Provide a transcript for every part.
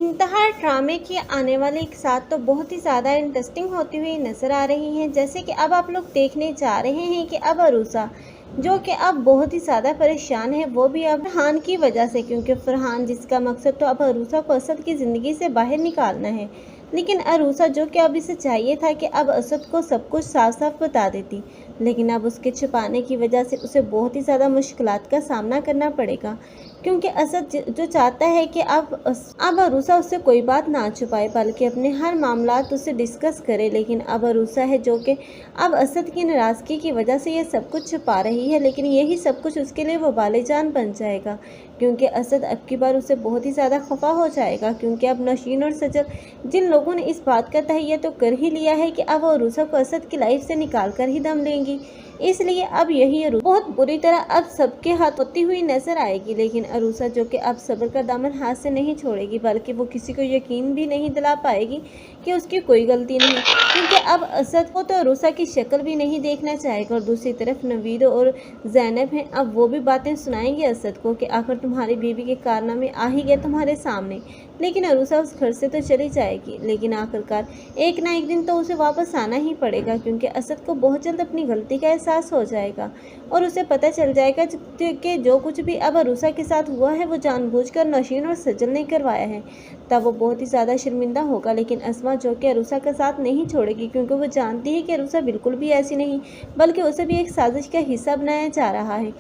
इंतहा ड्रामे की आने वाली एक साथ तो बहुत ही ज़्यादा इंटरेस्टिंग होती हुई नज़र आ रही हैं। जैसे कि अब आप लोग देखने जा रहे हैं कि अब अरूसा जो कि अब बहुत ही ज़्यादा परेशान है, वो भी अब फरहान की वजह से, क्योंकि फरहान जिसका मकसद तो अब अरूसा को असद की ज़िंदगी से बाहर निकालना है। लेकिन अरूसा जो कि अब इसे चाहिए था कि अब असद को सब कुछ साफ साफ बता देती, लेकिन अब उसके छुपाने की वजह से उसे बहुत ही ज़्यादा मुश्किलात का सामना करना पड़ेगा, क्योंकि असद जो चाहता है कि अब अरूसा उससे कोई बात ना छुपाए बल्कि अपने हर मामलात उससे डिस्कस करे। लेकिन अब अरूसा है जो कि अब असद की नाराज़गी की वजह से ये सब कुछ छुपा रही है, लेकिन यही सब कुछ उसके लिए वबाले जान बन जाएगा, क्योंकि असद अब की बार उसे बहुत ही ज़्यादा खफा हो जाएगा। क्योंकि अब नशीन और सजल जिन लोगों ने इस बात का तहैया तो कर ही लिया है कि अब वो अरूसा को असद की लाइफ से निकाल कर ही दम लेंगी, इसलिए अब यही अरूसा बहुत बुरी तरह अब सबके हाथ होती हुई नजर आएगी। लेकिन अरूसा जो कि अब सब्र का दामन हाथ से नहीं छोड़ेगी, बल्कि वो किसी को यकीन भी नहीं दिला पाएगी कि उसकी कोई गलती नहीं, क्योंकि अब असद को तो अरूसा की शक्ल भी नहीं देखना चाहेगा। और दूसरी तरफ नवीद और जैनब हैं, अब वो भी बातें सुनाएंगे असद को कि आखिर तुम्हारी बीवी के कारनामे आ ही गए तुम्हारे सामने। लेकिन अरूसा उस घर से तो चली जाएगी, लेकिन आखिरकार एक ना एक दिन तो उसे वापस आना ही पड़ेगा, क्योंकि असद को बहुत जल्द अपनी गलती का एहसास हो जाएगा और उसे पता चल जाएगा कि जो कुछ भी अब अरूसा के साथ हुआ है वो जानबूझकर नौशीन और सजल ने करवाया है। तब वो बहुत ही ज़्यादा शर्मिंदा होगा। लेकिन अस्मा जो कि अरूसा का साथ नहीं छोड़ेगी, क्योंकि वो जानती है कि अरूसा बिल्कुल भी ऐसी नहीं, बल्कि उसे भी एक साजिश का हिस्सा बनाया जा रहा है।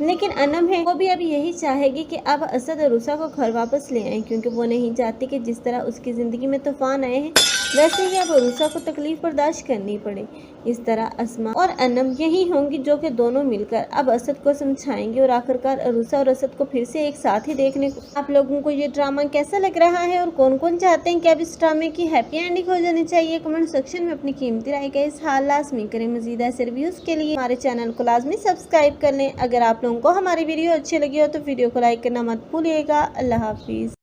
लेकिन अनम है, वो भी अब यही चाहेगी कि अब असद अरूसा को घर वापस ले आए, क्योंकि वो नहीं चाहती कि जिस तरह उसकी ज़िंदगी में तूफान आए हैं वैसे ही अब अरूसा को तकलीफ बर्दाश्त करनी पड़े। इस तरह अस्मा और अनम यही होंगी जो कि दोनों मिलकर अब असद को समझाएंगे और आखिरकार अरूसा और असद को फिर से एक साथ ही देखने को। आप लोगों को ये ड्रामा कैसा लग रहा है और कौन कौन चाहते हैं कि अब इस ड्रामे की हैप्पी एंडिंग हो जानी चाहिए? कमेंट सेक्शन में अपनी कीमती राय का इज़हार लाजमी करें। मज़ीद ऐसे रिव्यूज़ के लिए हमारे चैनल को लाजमी सब्सक्राइब कर लें। अगर आप लोगों को हमारी वीडियो अच्छी लगी हो तो वीडियो को लाइक करना मत भूलिएगा। अल्लाह हाफिज़।